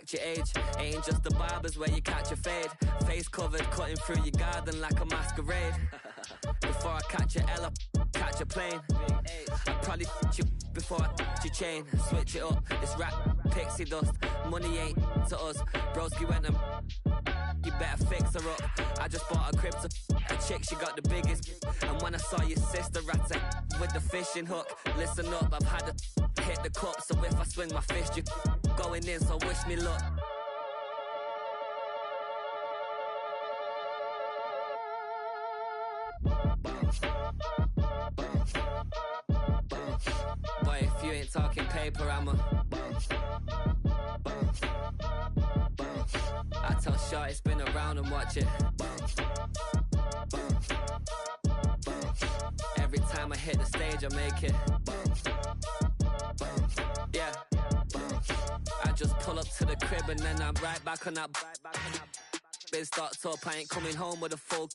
match your age. Ain't just the barbers where you catch a fade. Face covered, cutting through your garden like a masquerade. Before I catch a L, I catch a plane. I'd probably f*** you before I f*** your chain. Switch it up, this rap pixie dust. Money ain't to us. Broski went and you better fix her up. I just bought a crib to a chick, she got the biggest. And when I saw your sister at with the fishing hook, listen up, I've had to hit the cup. So if I swing my fist, you going in, so wish me luck. Boy, if you ain't talking paper, I'm a I tell Shorty spin around and watch it. Every time I hit the stage, I make it. Yeah. I just pull up to the crib and then I'm right back on that. Been stocked up, I ain't coming home with a full.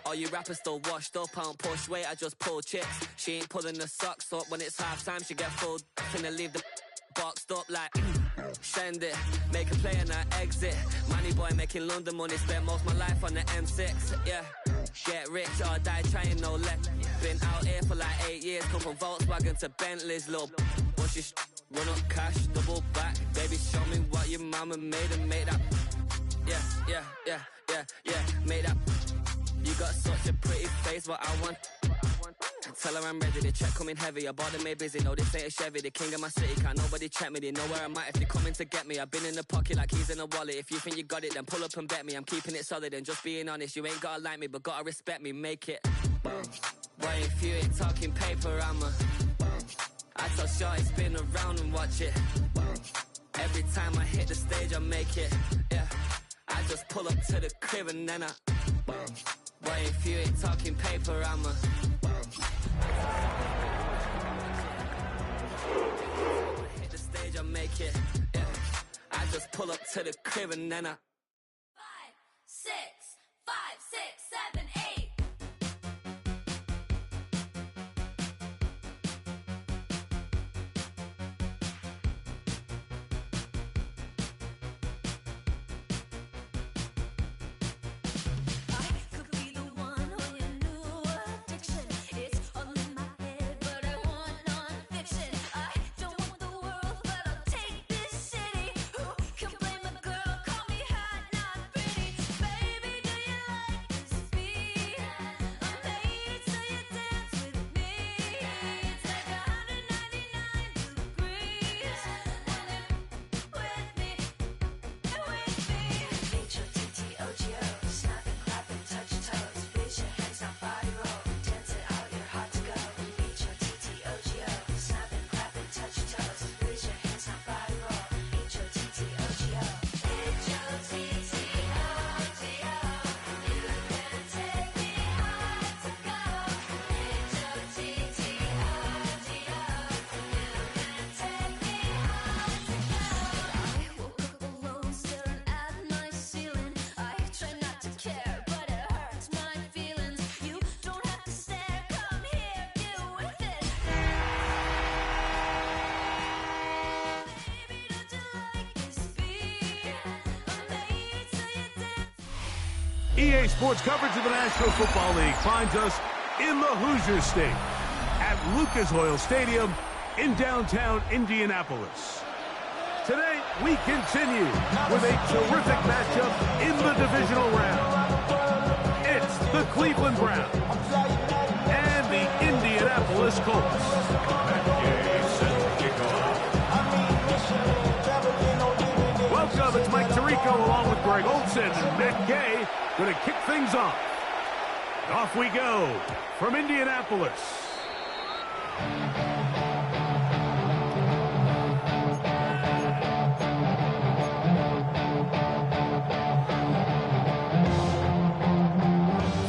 All you rappers still washed up, I don't push weight, I just pull chips. She ain't pulling the socks up, when it's half time she get full. Finna leave the boxed up like send it, make a play and I exit. Money boy making London money, spend most of my life on the M6. Yeah, get rich or die trying, no left. Been out here for like 8 years, come from Volkswagen to Bentley's, little bushy run up cash, double back. Baby, show me what your mama made and made that. Yeah, made that. You got such a pretty face, but I want. Tell her I'm ready, the check coming heavy. I bought them made busy, no this ain't a Chevy. The king of my city, can't nobody check me. They know where I'm at if they coming to get me. I've been in the pocket like keys in a wallet. If you think you got it, then pull up and bet me. I'm keeping it solid and just being honest. You ain't gotta like me, but gotta respect me, make it. Boy, if you ain't talking paper, I tell Shorty spin around and watch it. Every time I hit the stage, I make it. Yeah, I just pull up to the crib and then I. Boy, if you ain't talking paper, hit the stage, I make it. Yeah, I just pull up to the crib and then I. 5, 6, 5, 6, 7, 8. EA Sports coverage of the National Football League finds us in the Hoosier State at Lucas Oil Stadium in downtown Indianapolis. Today, we continue with a terrific matchup in the divisional round. It's the Cleveland Browns and the Indianapolis Colts. Welcome, it's Mike Tirico along with Greg Olson and Matt Gay going to kick things off. Off we go from Indianapolis.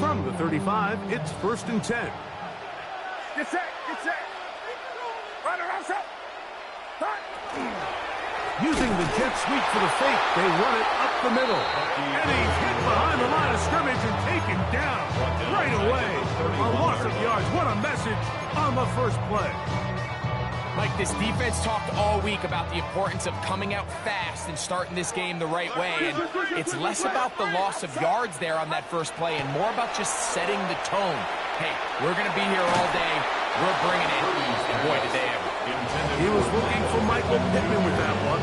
From the 35, it's 1st and 10. Get set, get set. Run around, set. Using the jet sweep for the fake, they run it up the middle. And he's hit behind the line of scrimmage and taken down right away. A loss of yards. What a message on the first play. Mike, this defense talked all week about the importance of coming out fast and starting this game the right way, and it's less about the loss of yards there on that first play and more about just setting the tone. Hey, we're going to be here all day. We're bringing it. And boy, did they ever. He was looking for Michael Pittman with that one.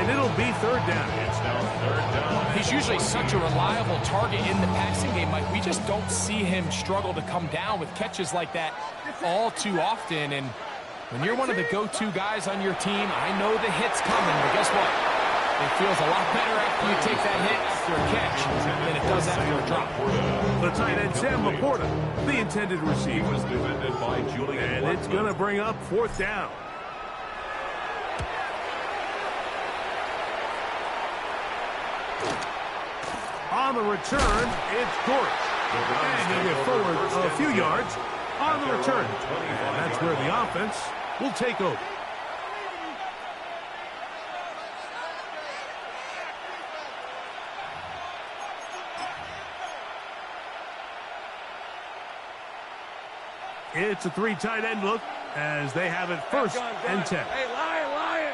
And it'll be third down. He's usually such a reliable target in the passing game, Mike. We just don't see him struggle to come down with catches like that all too often. And when you're one of the go-to guys on your team, I know the hit's coming, but guess what? It feels a lot better after you take that hit after a catch than it does after a drop. The tight end, Sam Laporta, the intended receiver. And it's going to bring up fourth down. On the return, it's Dortch. And he'll get forward a few yards on the return. And that's where the offense will take over. It's a three tight end look as they have it first and 10. Hey, Lion.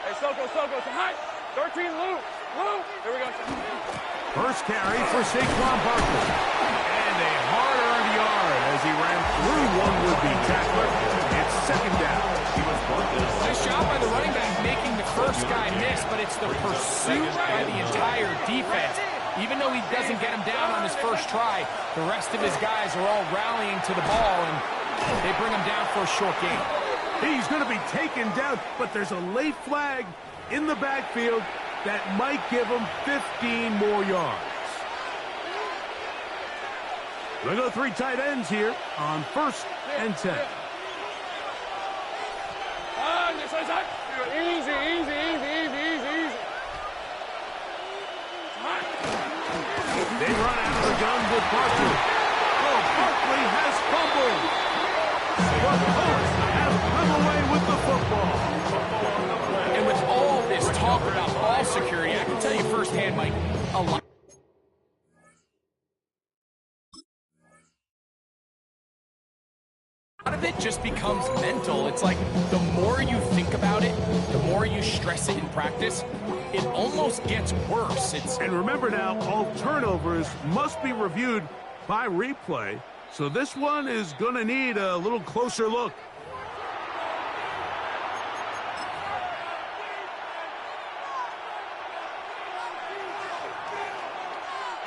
Hey, Soko, it's hot. 13, Lou. Here we go. First carry for Saquon Barkley. And a hard-earned yard as he ran through one would-be tackler. It's second down. Nice job by the running back making the first guy miss, but it's the pursuit by the entire defense. Even though he doesn't get him down on his first try, the rest of his guys are all rallying to the ball, and they bring him down for a short gain. He's going to be taken down, but there's a late flag in the backfield that might give him 15 more yards. We'll go three tight ends here on first and 10. Easy. They run out of the gun with Barkley. Oh, Barkley has fumbled. But Colts have come away with the football. And with all this talk about ball security, I can tell you firsthand, Mike, a lot of it just becomes mental. It's like the more you think about it, the more you stress it in practice, it almost gets worse. And remember now, all turnovers must be reviewed by replay, so this one is going to need a little closer look.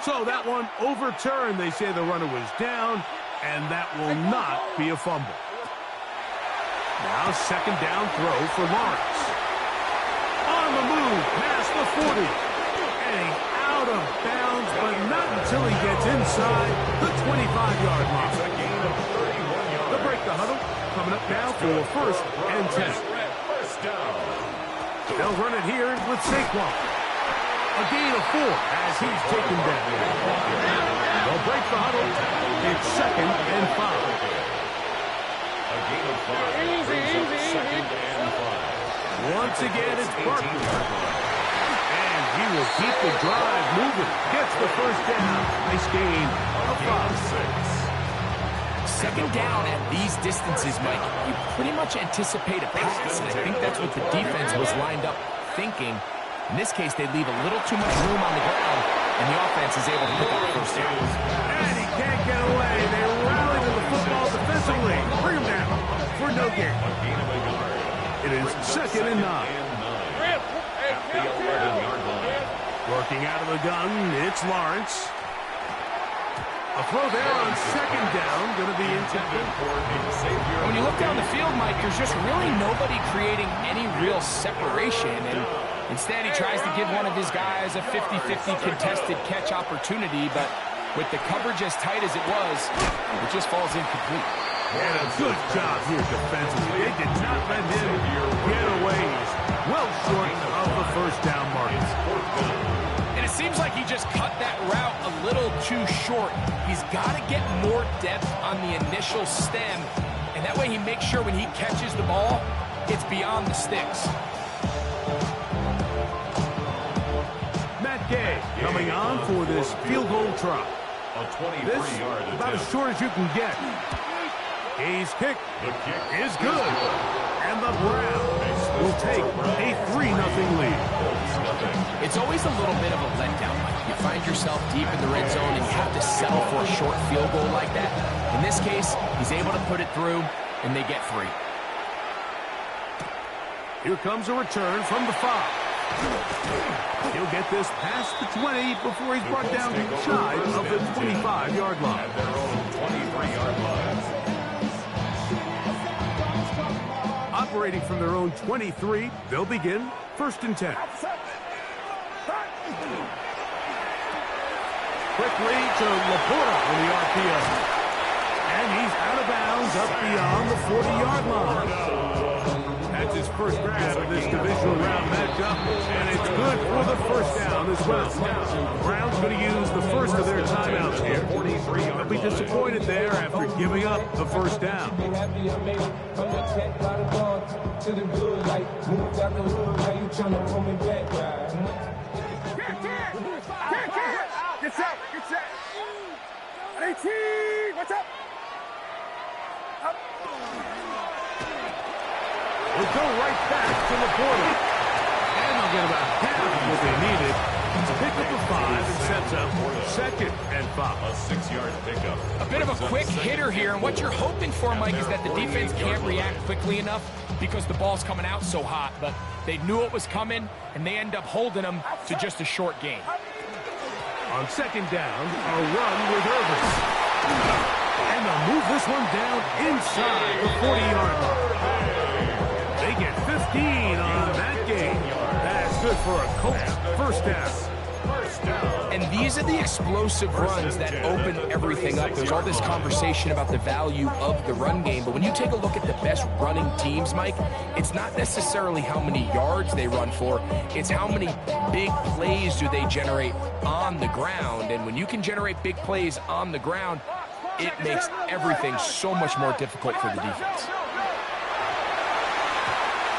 So that one overturned. They say the runner was down, and that will not be a fumble. Now second down throw for Lawrence. On the move, past the 40. And out of bounds, but not until he gets inside the 25-yard line. They'll break the huddle. Coming up now for first and 10. They'll run it here with Saquon. A gain of 4 as he's taken down. They'll break the huddle. It's second and 5. A gain of 5. Second and 5. Once again, it's Barkley. And he will keep the drive moving. Gets the first down. Nice gain of 5. Second down at these distances, Mike, you pretty much anticipate a pass, and I think that's what the defense was lined up thinking. In this case, they leave a little too much room on the ground, and the offense is able to pick up the first down. And he can't get away. They rally to the football defensively. Bring him down for no gain. It is second and 9. Working out of the gun, it's Lawrence. A throw there on second down, going to be intended. When you look down the field, Mike, there's just really nobody creating any real separation, and instead he tries to give one of his guys a 50-50 contested catch opportunity, but with the coverage as tight as it was, it just falls incomplete. And a good job here defensively. They did not let him get away. Well short of the first down mark. And it seems like he just cut that route a little too short. He's got to get more depth on the initial stem, and that way he makes sure when he catches the ball, it's beyond the sticks. Matt Gay coming on for this field goal try. A 23-yard This about as short as you can get. He's kicked. The kick is good. And the Browns will take a 3-0 lead. It's always a little bit of a letdown. You find yourself deep in the red zone and you have to settle for a short field goal like that. In this case, he's able to put it through, and they get 3. Here comes a return from the 5. He'll get this past the 20 before he's brought down shy of the 25-yard line. At their own 23-yard line. Operating from their own 23, they'll begin 1st and 10. Quickly to Laporta on the RPO. And he's out of bounds up beyond the 40-yard line. That's his first grab of this divisional round matchup, and it's good for the first down as well. Browns going to use the first of their timeouts here. They'll be disappointed there after giving up the first down. Get set, get set. 18, what's up? Up. We'll go right back to Laporta. And they'll get about half of what they needed to pick up a 5 and sets up 2nd and 5. A 6-yard pickup. A bit of a quick hitter here, and what you're hoping for, Mike, is that the defense can't react quickly enough because the ball's coming out so hot. But they knew it was coming, and they end up holding them to just a short gain. On 2nd down, a run with Irvin. And they'll move this one down inside the 40-yard line. They get 15 on that game. That's good for a Colts first down. And these are the explosive runs that open everything up. There's all this conversation about the value of the run game, but when you take a look at the best running teams, Mike, it's not necessarily how many yards they run for, it's how many big plays do they generate on the ground. And when you can generate big plays on the ground, it makes everything so much more difficult for the defense.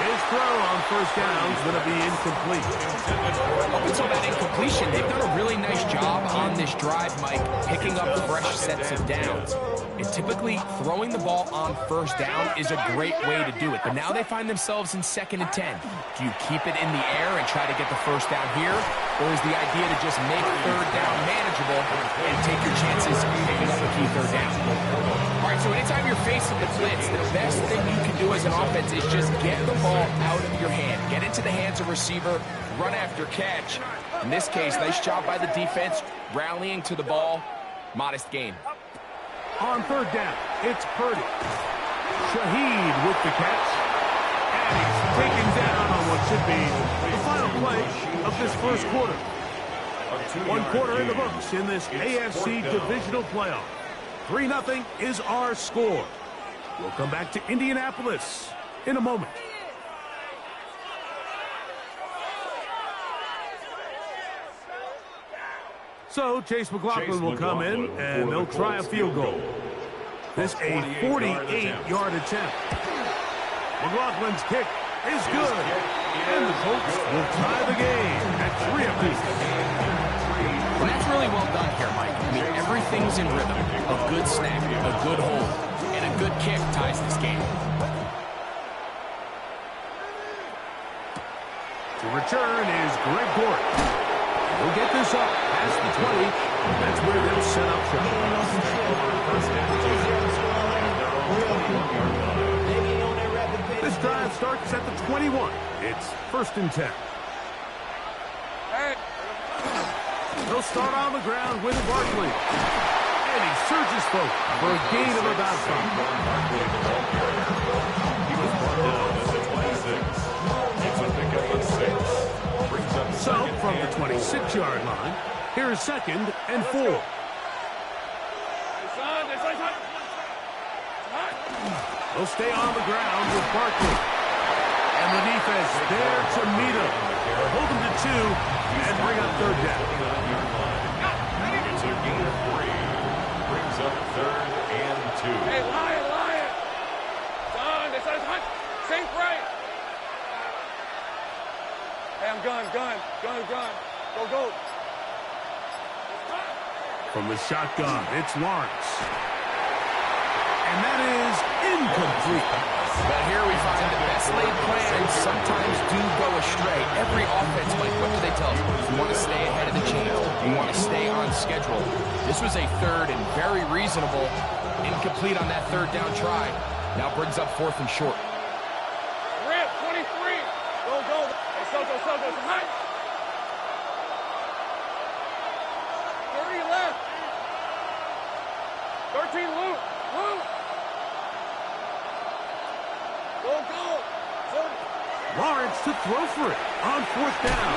His throw on first down is going to be incomplete. Up until that incompletion, they've done a really nice job on this drive, Mike, picking up fresh sets of downs. And typically, throwing the ball on first down is a great way to do it. But now they find themselves in 2nd and 10. Do you keep it in the air and try to get the first down here? Or is the idea to just make 3rd down manageable and take your chances picking up a key 3rd down? All right, so anytime you're facing the blitz, the best thing you can do as an offense is just get the ball out of your hand. Get into the hands of receiver, run after catch. In this case, nice job by the defense, rallying to the ball. Modest gain. On 3rd down, it's Purdy. Shaheed with the catch. And he's taken down on what should be the final play of this first quarter. 1 quarter in the books in this AFC divisional playoff. 3-0 is our score. We'll come back to Indianapolis in a moment. So Chase McLaughlin will come in, and they'll try a field goal. This a 48-yard attempt. McLaughlin's kick is good. And the Colts will tie the game at 3-2. And that's really well done here, Mike. I mean, everything's in rhythm. A good snap, a good hold, and a good kick ties this game. To return is Greg Gort. He'll get this up past the 20. That's where they'll set up shop. This drive starts at the 21. It's 1st and 10. Hey. They'll start on the ground with Barkley. And he surges forward for a gain of about 5. He was brought down at the 26. It's a pickup of 6. Brings up So, from the 26-yard line, here is 2nd and 4. They'll stay on the ground with Barkley. And the defense there to meet him. They'll hold him to 2 and bring up 3rd down. It's a gain of 3. Brings up 3rd and 2. Hey, Lion! Don, they said it's hunt. Sink right. Hey, I'm gun. Go. From the shotgun, it's Lawrence. And that is Every offense, Mike, what do they tell you? You want to stay ahead of the chain. You want to stay on schedule. This was a third and very reasonable, incomplete on that third down try. Now brings up 4th and short. Rip, 23. Go, go. Hey, Soko, some height. 30 left. 13 loop. Go, go. Lawrence to throw for it on 4th down.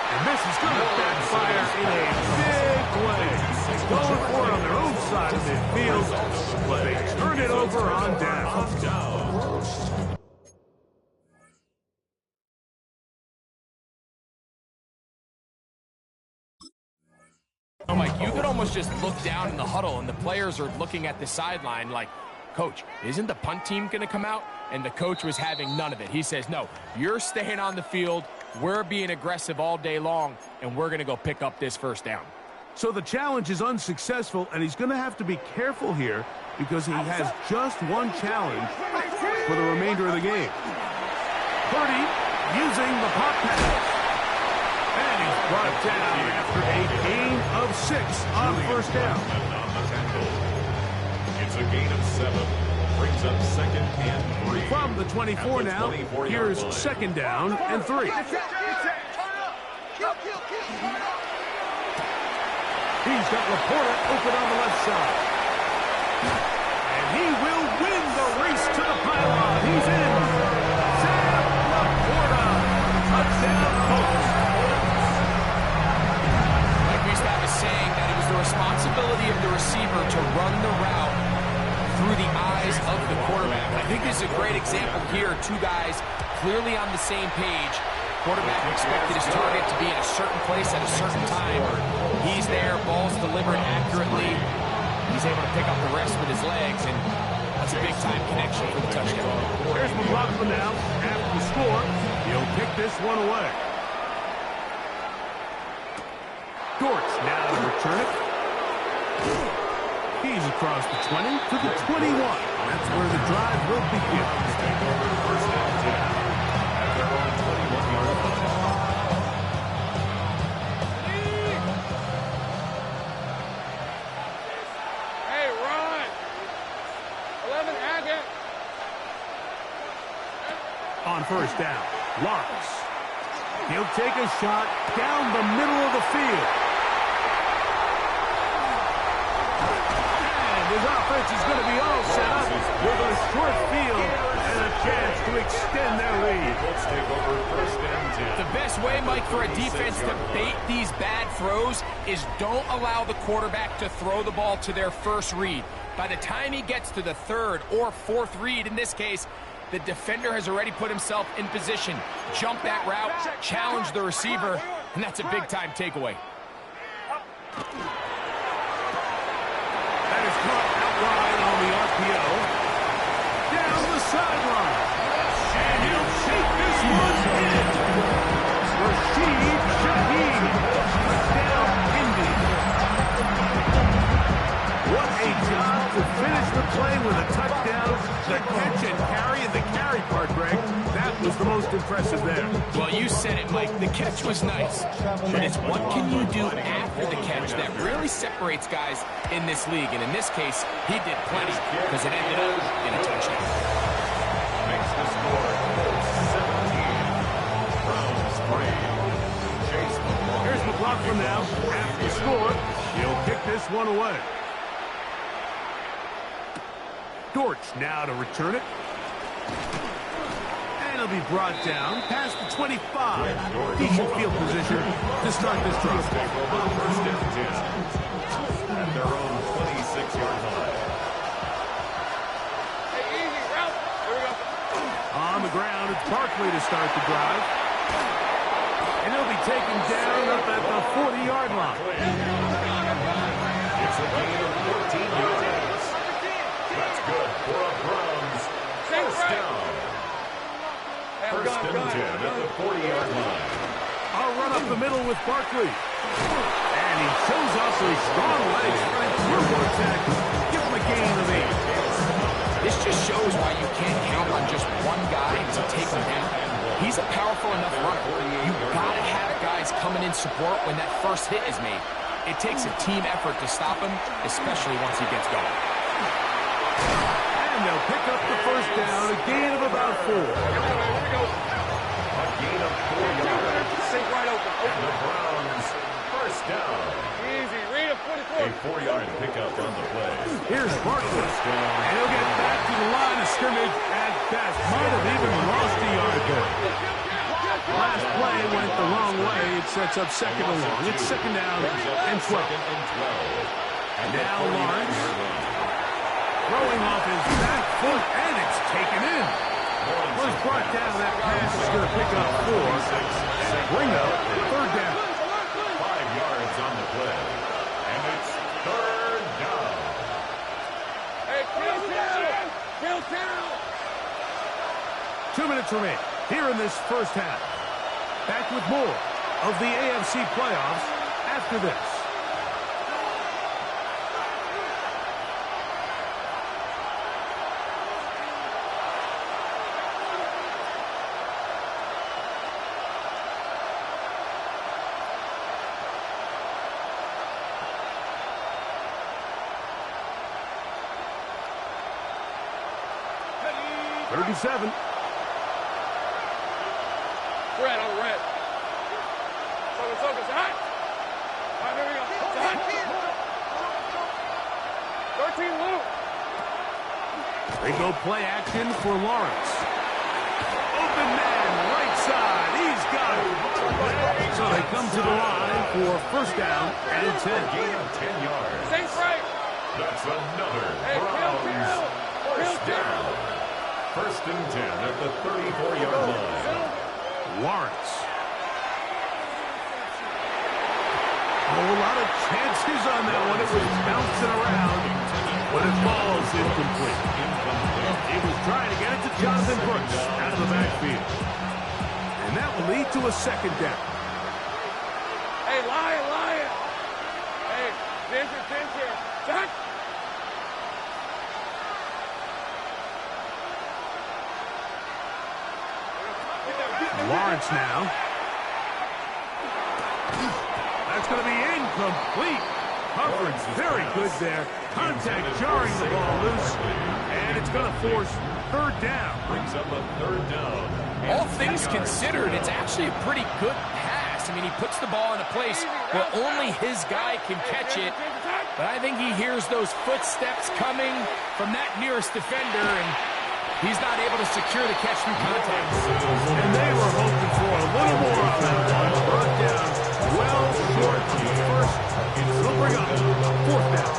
And this is going to backfire in a big way. Going for it on their own side of midfield, but they turn it over on down. Oh, Mike, you could almost just look down in the huddle, and the players are looking at the sideline like, Coach, isn't the punt team going to come out? And the coach was having none of it. He says, no, you're staying on the field. We're being aggressive all day long, and we're going to go pick up this 1st down. So the challenge is unsuccessful, and he's going to have to be careful here because he has just one challenge for the remainder of the game. Purdy using the pop pass. And he's brought down after a gain of 6 on 1st down. It's a gain of 7. Brings up 2nd and 3. From the 24 now, here's 2nd down and 3. He's got Laporta open on the left side. And he will win the race to the pylon. He's in. Sam Laporta. Touchdown, Colts. Like we used to have a saying that it was the responsibility of the receiver to run the route through the eyes of the quarterback. I think this is a great example here. 2 guys clearly on the same page. Quarterback expected his target to be in a certain place at a certain time. He's there, ball's delivered accurately. He's able to pick up the rest with his legs, and that's a big-time connection for the touchdown. Here's McLaughlin now. After the score, he'll pick this one away. Dortch now to return it. He's across the 20 to the 21. That's where the drive will begin. First down 10 at their own 21-yard line. Hey, run. 11, Agate. On 1st down, Lawrence. He'll take a shot down the middle of the field. His offense is going to be all set up with a short field and a chance to extend their lead. Let's take over 1st and 10. The best way, Mike, for a defense to bait these bad throws is don't allow the quarterback to throw the ball to their first read. By the time he gets to the 3rd or 4th read, in this case, the defender has already put himself in position. Jump that route, challenge the receiver, and that's a big-time takeaway. That is caught out wide on the RPO. Down the sideline. And he'll shake this one in. Rashid Shaheed. Touchdown, Indy. What a job to finish the play with a touchdown. The catch and carry, and the carry part, Greg, that was the most impressive there. Well, you said it, Mike. The catch was nice. But it's what can you do after the catch that really separates guys in this league. And in this case, he did plenty because it ended up in a touchdown. Makes the score 17. Browns 3. Chase McLaughlin. Here's McLaughlin now. After the score, he'll kick this one away. Dortch now to return it. And he'll be brought down past the 25. Decent field position to start this drive. Take over 1st and 10 at their own 26-yard line. Hey, easy, route. Here we go. On the ground, it's Barkley to start the drive. And he'll be taken down up at the 40-yard line. It's a gain of 14 yards. That's good for a Browns 1st down. 1st and 10 at the 40-yard line. I'll run up the middle with Barkley. And he shows off his strong legs running through one tackle. Give him a gain of 8. This just shows why you can't count on just one guy to take him down. He's a powerful enough runner. You've got to have guys coming in support when that first hit is made. It takes a team effort to stop him, especially once he gets going. And they'll pick up the first down, a gain of about 4. A gain of 4 yards. Sink right open. And the Browns, first down. Easy. Read a 44. A 4-yard pickup on the play. Here's Barkley. First down. And he'll get back to the line of scrimmage at best. Might have even lost a yard there. Last play went the wrong way. It sets up second and long. It's second down and 12. And now Lawrence throwing off his back foot, and it's taken in. Was brought down. That pass is going to pick up 4. Bring up third down. 5 yards on the play. And it's third down. Hey, kill down. Kill down. 2 minutes remain here in this first half. Back with more of the AFC playoffs after this. Thirty-seven. Red on red. Focus. Hot. All right, here we go. Hot. 13 loop. They go play action for Lawrence. Open man, right side. He's got it. So they come to the line for first down and 10. Gain of 10 yards. Safe right. That's another Hey, Browns first down. First and 10 at the 34-yard line. Lawrence. Oh, a lot of chances on that one. It was bouncing around, but it falls incomplete. He was trying to get it to Jonathan Brooks out of the backfield. And that will lead to a second down. Hey, Lion. Hey, Ginger. Shot. Lawrence now. That's going to be incomplete. Coverage very good there. Contact jarring the ball loose. And it's going to force third down. Brings up a third down. All things considered, it's actually a pretty good pass. I mean, he puts the ball in a place where only his guy can catch it. But I think he hears those footsteps coming from that nearest defender, and he's not able to secure the catch through contact. And they were hoping for a little more on that one. Brought down well short of the first. It'll bring up fourth down.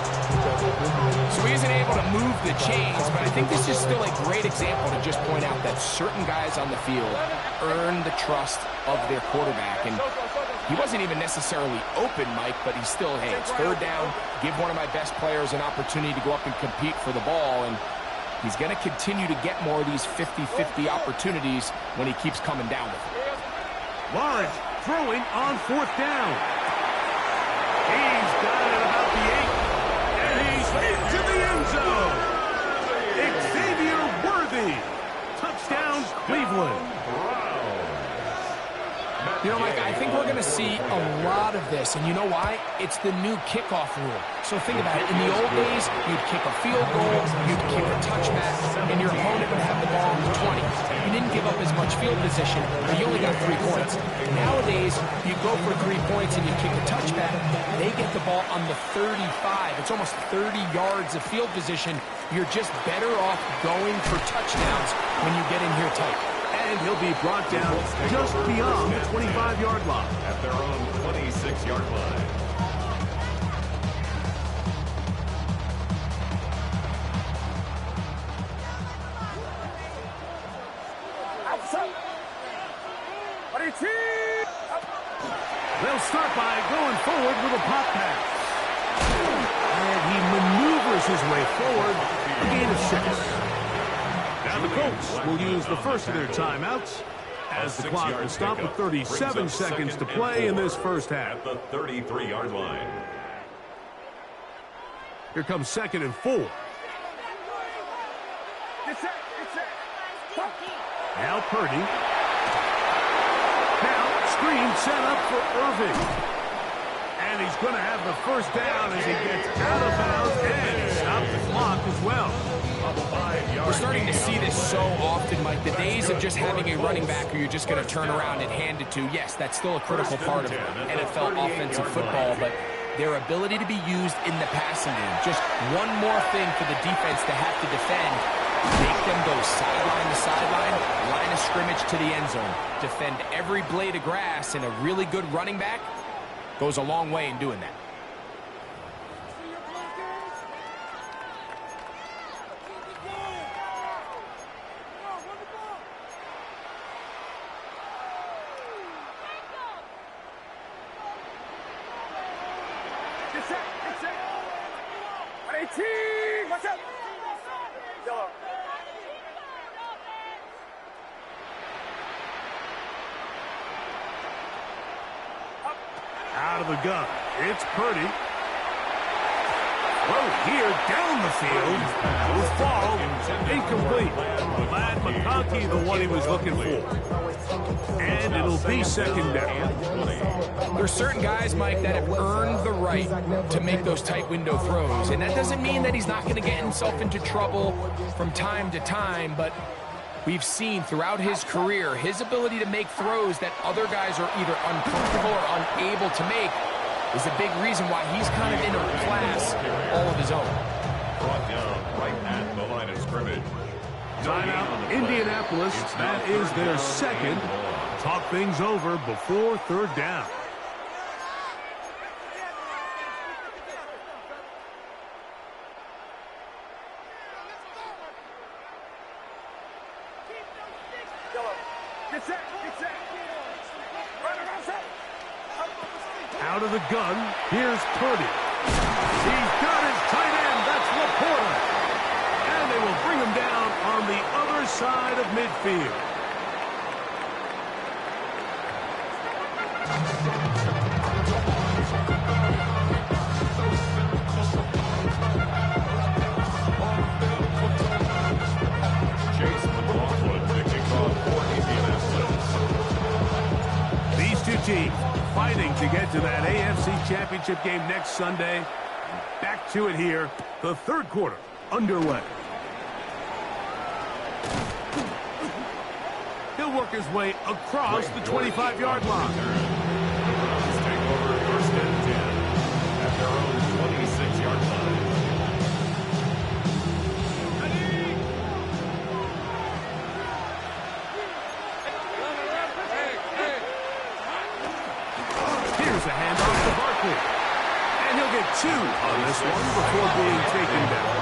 So he isn't able to move the chains, but I think this is still a great example to just point out that certain guys on the field earn the trust of their quarterback. And he wasn't even necessarily open, Mike, but he's still, hey, it's third down. Give one of my best players an opportunity to go up and compete for the ball. And he's going to continue to get more of these 50-50 opportunities when he keeps coming down with it. Lawrence throwing on fourth down. He's got it about the 8. And he's into the end zone. Xavier Worthy. Touchdown, Cleveland. You know, Mike, I think we're going to see a lot of this, and you know why? It's the new kickoff rule. So think about it. In the old days, you'd kick a field goal, you'd kick a touchback, and your opponent would have the ball on the 20. You didn't give up as much field position, but you only got 3 points. Nowadays, you go for 3 points and you kick a touchback, they get the ball on the 35. It's almost 30 yards of field position. You're just better off going for touchdowns when you get in here tight. And he'll be brought down just beyond the 25-yard line. At their own 26-yard line. They'll start by going forward with a pop pass. And he maneuvers his way forward. A gain of 6. Now the Colts will use the first of their timeouts as the clock will stop with 37 seconds to play in this first half. At the 33-yard line. Here comes second and 4. Now Purdy Now, screen set up for Irving. And he's going to have the first down as he gets out of bounds, and he stopped the clock as well. We're starting to see this so often, Mike. The days of just having a running back who you're just going to turn around and hand it to, yes, that's still a critical part of NFL offensive football, but their ability to be used in the passing game, just one more thing for the defense to have to defend, make them go sideline to sideline, line of scrimmage to the end zone, defend every blade of grass, and a really good running back goes a long way in doing that. Out of the gun, it's Purdy. Throw here down the field. Will fall. Incomplete. Glad McConkey, the one he was looking for. And it'll be second down. There's certain guys, Mike, that have earned the right to make those tight window throws. And that doesn't mean that he's not going to get himself into trouble from time to time, but we've seen throughout his career his ability to make throws that other guys are either uncomfortable or unable to make is a big reason why he's kind of in a class all of his own. Brought down right at the line of scrimmage. Timeout, Indianapolis. That is their second. Talk things over before third down. Out of the gun, here's Purdy. He's got his tight end, that's Laporta. And they will bring him down on the other side of midfield. These two teams fighting to get to that AFC Championship game next Sunday. Back to it here, the third quarter underway. He'll work his way across the 25-yard line. Let's take over first and 10 at their own 26-yard line. Here's a handoff to Barkley. And he'll get 2 on this one before being taken down.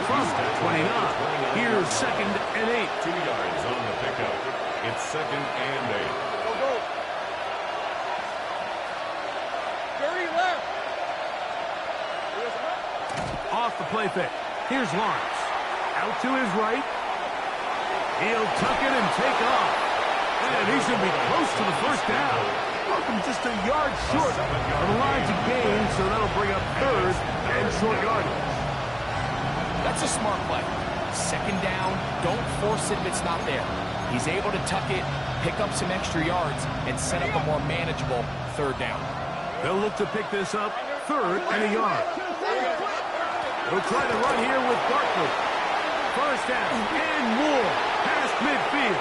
From the 29, here's second and 8. 2 yards on the pickup. It's second and 8. Go, go. Dirty left. Off the play fake. Here's Lawrence. Out to his right. He'll tuck it and take off. And he's going to be close to the first down. Welcome just a yard short of the line to gain, so that'll bring up third and short yardage. That's a smart play. Second down, don't force it if it's not there. He's able to tuck it, pick up some extra yards, and set up a more manageable third down. They'll look to pick this up third and a yard. They'll try to run here with Barkley. First down and more past midfield.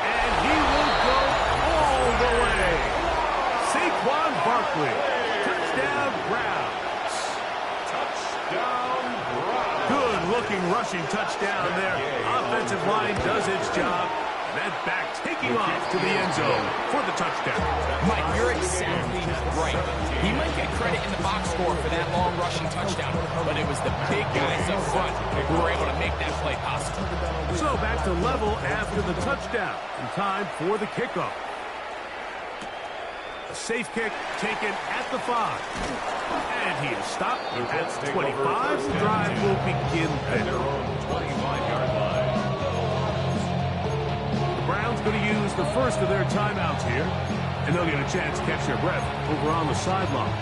And he will go all the way. Saquon Barkley. Touchdown Browns. Touchdown, Browns. Good-looking rushing touchdown there. Offensive line does its job. That back taking off to the end zone for the touchdown. Mike, you're exactly right. He might get credit in the box score for that long rushing touchdown, but it was the big guys up front who were able to make that play possible. So back to level after the touchdown. And time for the kickoff. A safe kick taken at the 5. And he is stopped at 25. The drive will begin At their there. own 25-yard line. Browns going to use the first of their timeouts here. And they'll get a chance to catch their breath over on the sideline.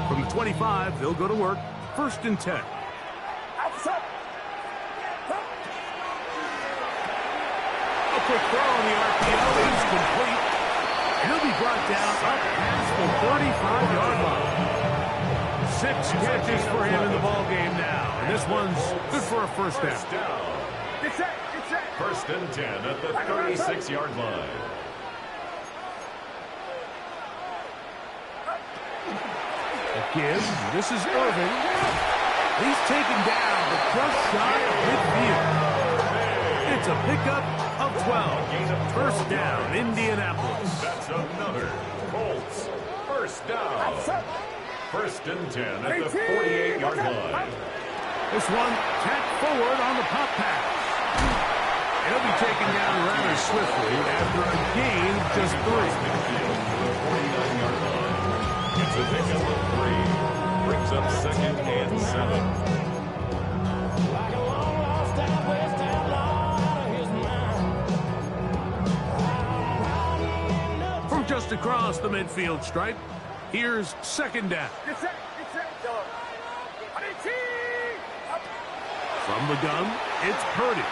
From the 25, they'll go to work. First and 10. Outside. quick throw on the RPO is complete. He'll be brought down up past the 35-yard line. 6 catches for him in the ballgame now. And this one's good for a first down. First and 10 at the 36-yard line. Again, this is Irving. He's taken down, but just shy of midfield. It's a pickup of 12. First down, Indianapolis. That's another Colts first down. First and 10 at the 48-yard line. This one tapped forward on the pop pass. He'll be taken down rather swiftly after a gain of just 3. It's a pickup of 3. Brings up second and 7. From just across the midfield stripe, here's second down. From the gun, it's Purdy.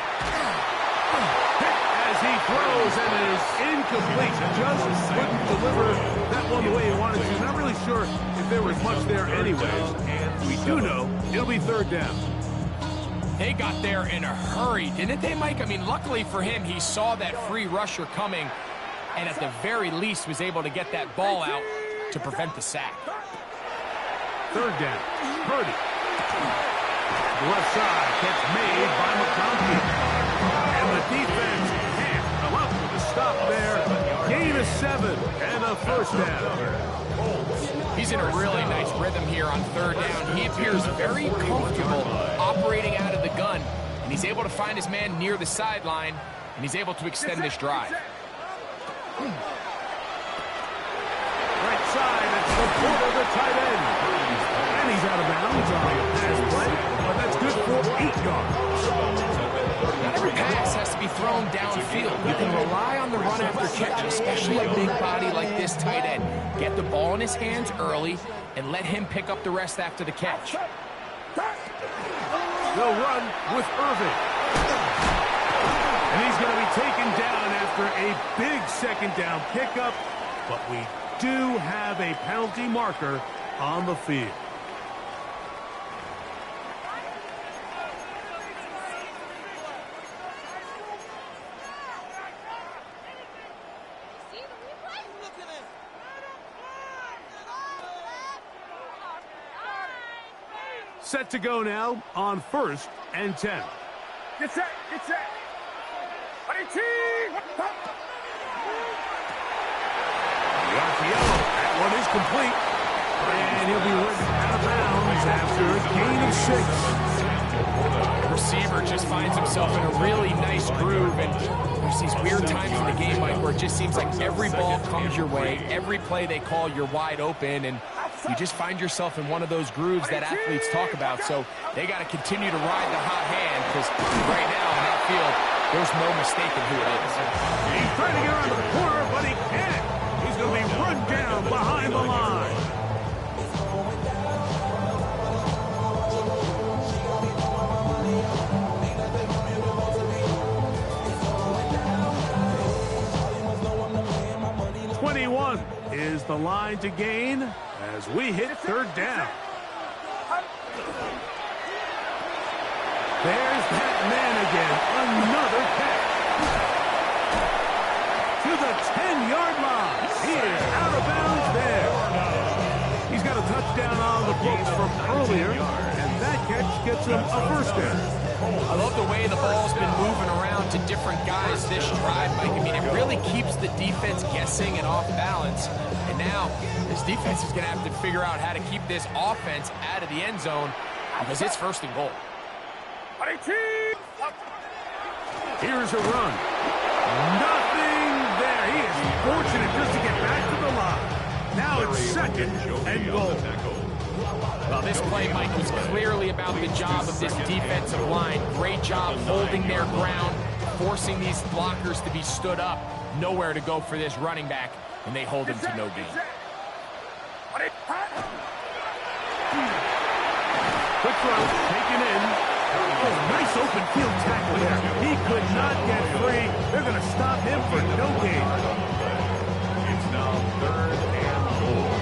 As he throws and is incomplete. Just couldn't deliver that one the way he wanted to. Not really sure if there was much there anyways. We do know it'll be third down. They got there in a hurry, didn't they, Mike? I mean, luckily for him, he saw that free rusher coming and at the very least was able to get that ball out to prevent the sack. Third down, Purdy. Left side, catch made by McConkey. And the defense can't come up with a stop there. Gain of 7 and a first down. He's in a really nice rhythm here on third down. He appears very comfortable operating out of the gun, and he's able to find his man near the sideline, and he's able to extend this drive. Right side, it's the Porter, the tight end. And he's out of bounds on a pass play, but that's good for 8 yards. Not every pass has to be thrown downfield. You can rely on the run after catch, especially a big body like this tight end. Get the ball in his hands early and let him pick up the rest after the catch. They'll run with Irving. And he's going to be taken down after a big second down pickup, but we do have a penalty marker on the field. Set to go now on first and 10. Get set, get set. The RPO, that one is complete. And he'll be ridden out of bounds after a gain of 6. The receiver just finds himself in a really nice groove, and there's these weird times in the game, Mike, where it just seems like every ball comes your way, every play they call, you're wide open, and you just find yourself in one of those grooves that athletes talk about. So they got to continue to ride the hot hand, because right now in that field, there's no mistaking who it is. He's trying to get around the corner, but he can't. He's going to be run down behind the line. Is the line to gain as we hit third down. There's that man again. Another catch. To the 10-yard line. He is out of bounds there. He's got a touchdown on the books from earlier, and that catch gets him a first down. I love the way the ball's been moving around to different guys this drive, Mike. I mean, it really keeps the defense guessing and off balance. And now this defense is going to have to figure out how to keep this offense out of the end zone because it's first and goal. Here's a run. Nothing there. He is fortunate just to get back to the line. Now it's second and goal. Well, this play, Mike, was clearly about the job of this defensive line. Great job holding their ground, forcing these blockers to be stood up. Nowhere to go for this running back, and they hold him to no gain. Quick throw, taken in. Oh, nice open field tackle there. He could not get free. They're going to stop him for no gain. It's now 3rd and goal.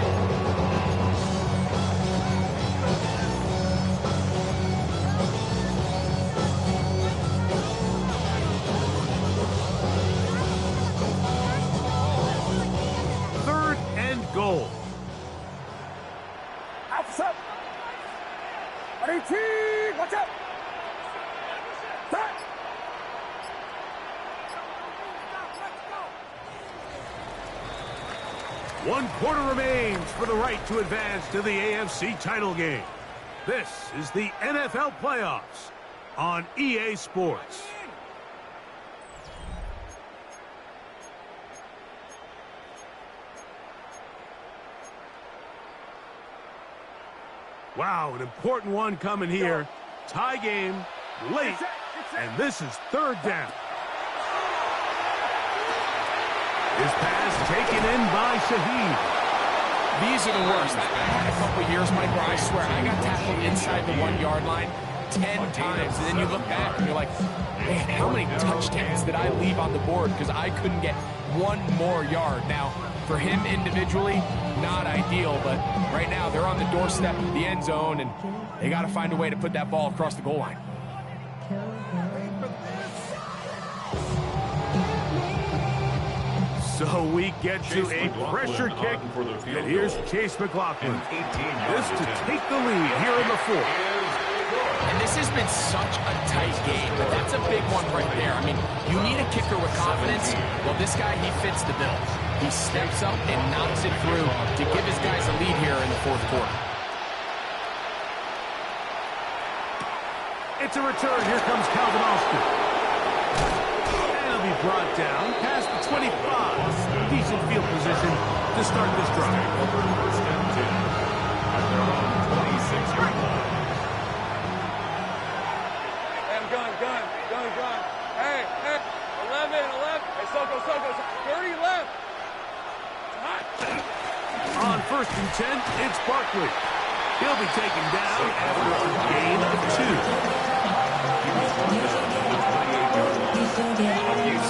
Goal. Outside. 18. Watch out. Back. One quarter remains for the right to advance to the AFC title game. This is the NFL playoffs on EA Sports. Wow, an important one coming here. Tie game, late, and this is 3rd down. This pass taken in by Shaheed. These are the worst. I had a couple years, Mike, where I swear I got tackled inside the 1-yard line 10 times, and then you look back and you're like, man, how many touchdowns did I leave on the board because I couldn't get one more yard? Now, for him individually, not ideal, but right now they're on the doorstep of the end zone, and they got to find a way to put that ball across the goal line. So we get to a pressure kick, and here's Chase McLaughlin. This to take the lead here in the 4th. And this has been such a tight game, but that's a big one right there. I mean, you need a kicker with confidence. Well, this guy, he fits the bill. He steps up and knocks it through to give his guys a lead here in the 4th quarter. It's a return. Here comes Calvin Austin. And he'll be brought down past the 25. Decent field position to start this drive. Gun. Hey, 11. Hey, Soko, 30 left. On 1st and 10, it's Barkley. He'll be taken down after a gain of 2.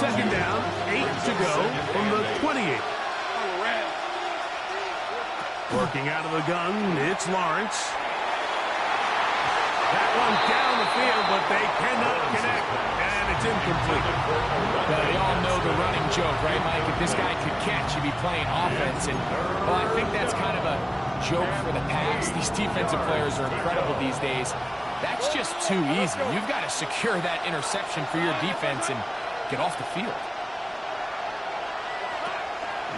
2nd down, 8 to go from the 28. Working out of the gun, it's Lawrence. That one down the field, but they cannot connect, and it's incomplete. Well, they all know the running joke, right, Mike? If this guy could catch, he'd be playing offense, and, well, I think that's kind of a joke for the pass. These defensive players are incredible these days. That's just too easy. You've got to secure that interception for your defense and get off the field.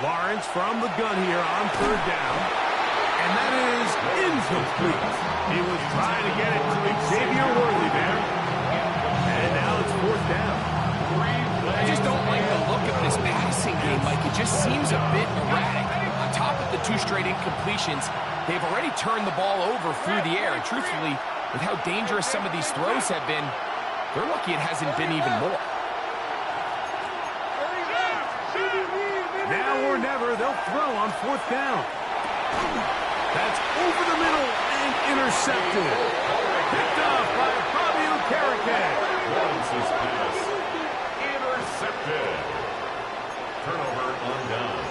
Lawrence from the gun here on 3rd down, and that is incomplete. He was trying to get it to Xavier Worthy there. And now it's 4th down. I just don't like the look of this passing game, Mike. It just seems a bit erratic. On top of the 2 straight incompletions, they've already turned the ball over through the air. And truthfully, with how dangerous some of these throws have been, they're lucky it hasn't been even more. Now or never, they'll throw on 4th down. That's over the middle and intercepted. Picked off by Fabio Carriquet. Lawrence's pass intercepted. Turnover on downs.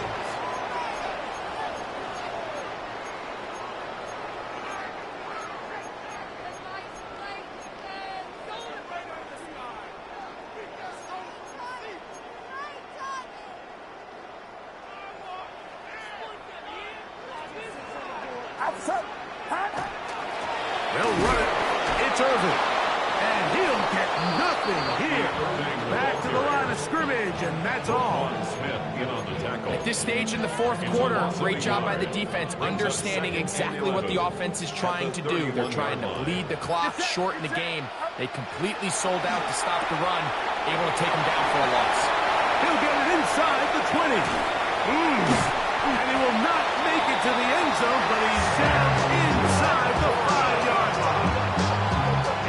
They'll run it. It's Irvin. And he'll get nothing here. Back to the line of scrimmage, and that's all. At this stage in the 4th quarter, great job by the defense, understanding exactly what the offense is trying to do. They're trying to bleed the clock, shorten the game. They completely sold out to stop the run, able to take them down for a loss. He'll get it inside the 20. And he will not make it to the end zone, but he's down inside the 5-yard line.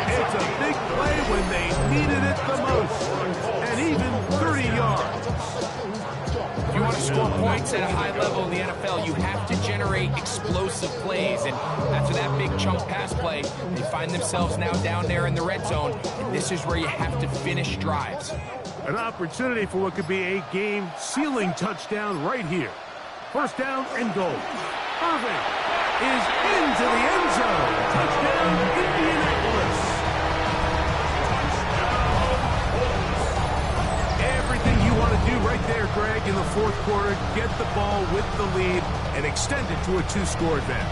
It's a big play when they needed it the most. And even 30 yards. If you want to score points at a high level in the NFL, you have to generate explosive plays. And after that big chunk pass play, they find themselves now down there in the red zone. And this is where you have to finish drives. An opportunity for what could be a game-sealing touchdown right here. First down and goal. Irving is into the end zone. Touchdown, Indianapolis. Everything you want to do right there, Greg, in the fourth quarter. Get the ball with the lead and extend it to a two-score advantage.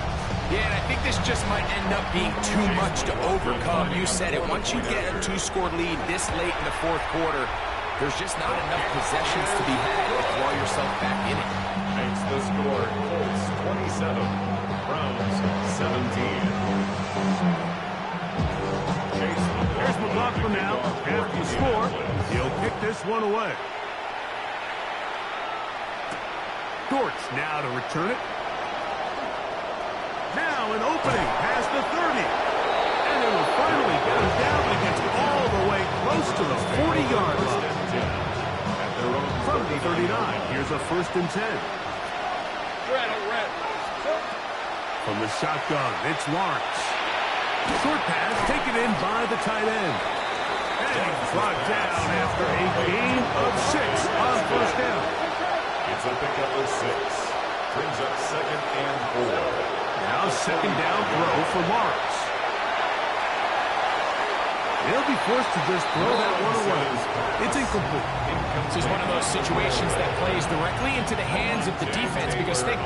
Yeah, and I think this just might end up being too much to overcome. You said it. Once you get a two-score lead this late in the fourth quarter, there's just not enough possessions to be had to throw yourself back in it. Makes the score Colts 27, Browns 17. Here's McLaughlin now. After the score, he'll kick this one away. Dortch now to return it. Now an opening past the 30. And it will finally get him down and gets all the way close to the 40-yard line. From the 39, here's a 1st and 10. From the shotgun, it's Lawrence. Short pass taken in by the tight end. And he's brought down after a gain of 6 on 1st down. It's a pickup of 6. Brings up 2nd and 4. Now 2nd down throw for Lawrence. He'll be forced to just throw that one away. It's incomplete. This is one of those situations that plays directly into the hands of the defense because they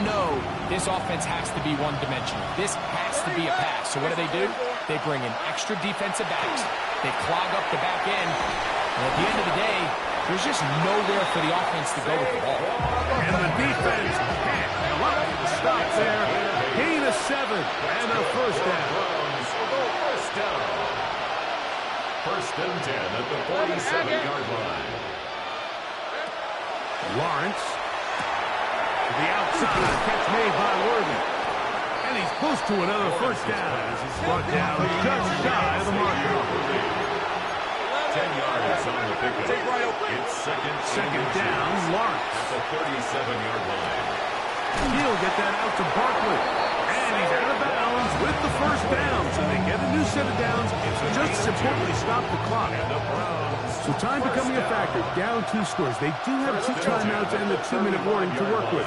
know this offense has to be one-dimensional. This has to be a pass. So what do? They bring in extra defensive backs. They clog up the back end. And at the end of the day, there's just nowhere for the offense to go with the ball. And the defense can't stop there. Gain of 7 and a 1st down. First down. 1st and 10 at the 47-yard line. Lawrence to the outside. Catch made by Worthy. And he's close to another 1st down as he's brought down just shy of the marker. 10 yards on the pickup. It's second down, Lawrence. At the 37-yard line. He'll get that out to Barkley. And he's out of bounds with the 1st down. So they get a new set of downs. Just as importantly, stop the clock. So time becoming a factor. Down 2 scores. They do have 2 timeouts and a 2-minute warning to work with.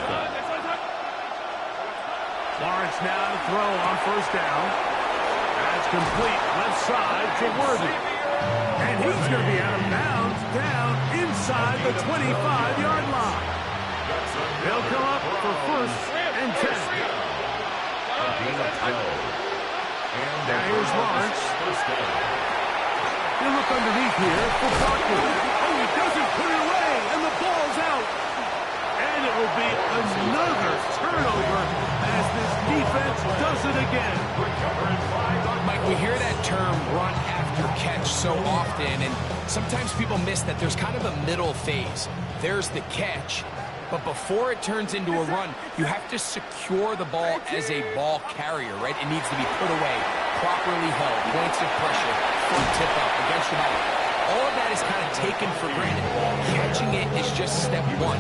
Lawrence now to throw on 1st down. That's complete. Left side to Worthy. And he's going to be out of bounds down inside the 25-yard line. They'll come up for 1st and 10. Now here's Lawrence. He'll look underneath here for Barkley. Oh, he doesn't put it away, and the ball's out. And it will be another turnover as this defense does it again. Mike, we hear that term run after catch so often, and sometimes people miss that there's kind of a middle phase. There's the catch, but before it turns into a run, you have to secure the ball as a ball carrier, right? It needs to be put away, properly held, points of pressure, front tip up, against the body. All of that is kind of taken for granted. Catching it is just step 1.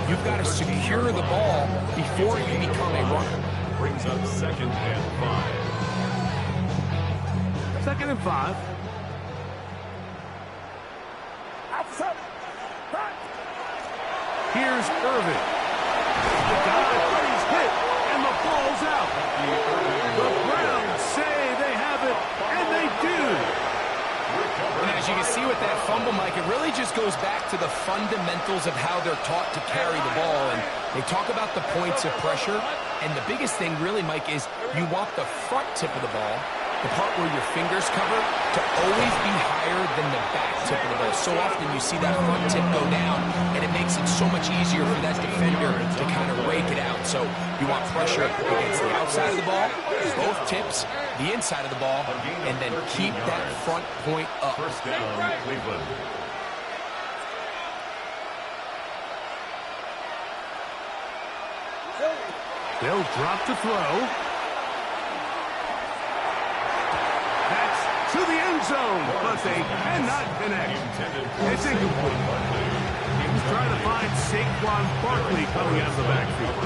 You've got to secure the ball before you become a runner. Brings up 2nd and 5. 2nd and 5. Here's Irving. The guy plays hit, and the ball's out. The Browns say they have it, and they do. And as you can see with that fumble, Mike, it really just goes back to the fundamentals of how they're taught to carry the ball. And they talk about the points of pressure. And the biggest thing really, Mike, is you want the front tip of the ball, the part where your fingers cover, to always be higher than the back tip of the ball. So often you see that front tip go down, and it makes it so much easier for that defender to kind of rake it out. So you want pressure against the outside of the ball, both tips, the inside of the ball, and then keep that front point up. First down, Cleveland. They'll drop to throw. That's to the end zone, but they cannot connect. It's incomplete. He was trying to find Saquon Barkley coming out of the backfield.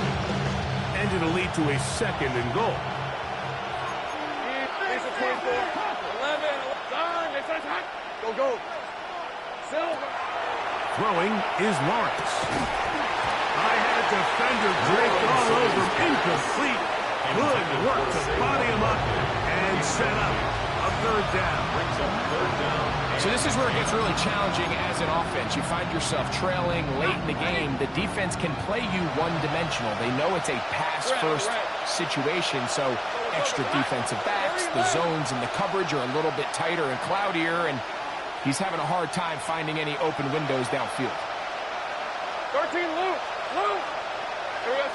And it'll lead to a 2nd and goal. 11, go. Throwing is Lawrence. I had a defender draped all over him. Incomplete. Good work to body him up and set up a third down. Brings up third down. So this is where it gets really challenging as an offense. You find yourself trailing late in the game. The defense can play you one-dimensional. They know it's a pass-first situation, so extra defensive backs, the zones and the coverage are a little bit tighter and cloudier, and he's having a hard time finding any open windows downfield. 13, Luke. Luke. Here we go.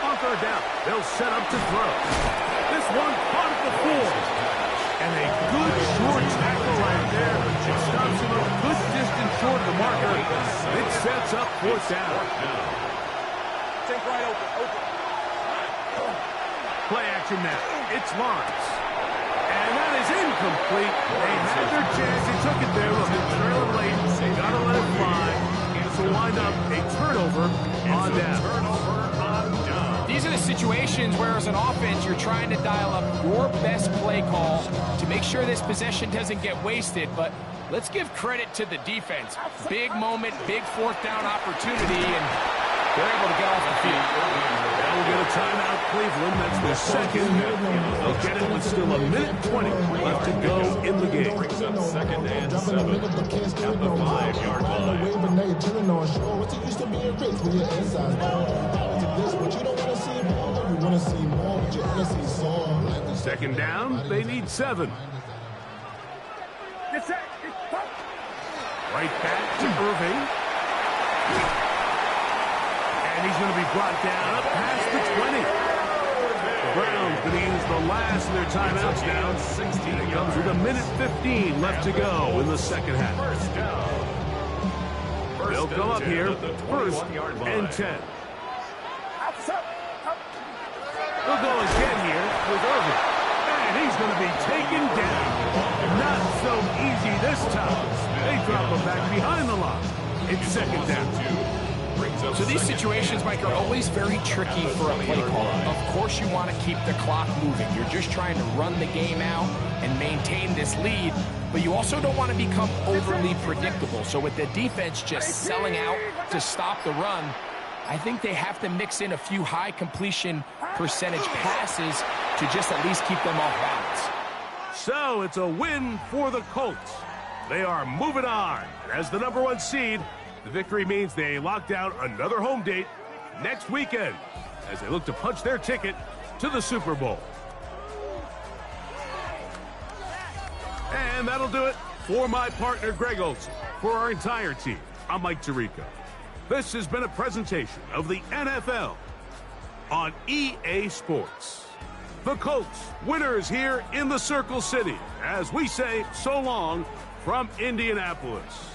On third down, they'll set up to throw. This one caught at the 4. And a good short tackle right there. It stops him a good distance short of the marker. It sets up fourth down. Take right open. Play action now. It's Lawrence. And that is incomplete. They had their chance. They took it there. Look, they're trailing late. They got to let it fly. This will wind up a turnover on down. These are the situations where, as an offense, you're trying to dial up your best play call to make sure this possession doesn't get wasted. But let's give credit to the defense. Big moment, big fourth down opportunity, and they're able to get off the field. They'll get a timeout, Cleveland. That's the second. They'll get it with still a minute 20 left to go in the game. Brings up second and 7 at the 5-yard line. Second down, they need 7. Right back to Irving. And he's going to be brought down up past the 20. The Browns going to use the last of their timeouts now. 16 comes with a minute 15 left to go in the second half. They'll come up here, first and 10. They'll go again here with Irving. And he's going to be taken down. Not so easy this time. They drop him back behind the line. It's second down. So these situations, Mike, are always very tricky for a play caller. Of course you want to keep the clock moving. You're just trying to run the game out and maintain this lead, but you also don't want to become overly predictable. So with the defense just selling out to stop the run, I think they have to mix in a few high completion percentage passes to just at least keep them off balance. So it's a win for the Colts. They are moving on. As the #1 seed, the victory means they lock down another home date next weekend as they look to punch their ticket to the Super Bowl. And that'll do it for my partner, Greg Olson. For our entire team, I'm Mike Tirico. This has been a presentation of the NFL on EA Sports. The Colts, winners here in the Circle City, as we say so long from Indianapolis.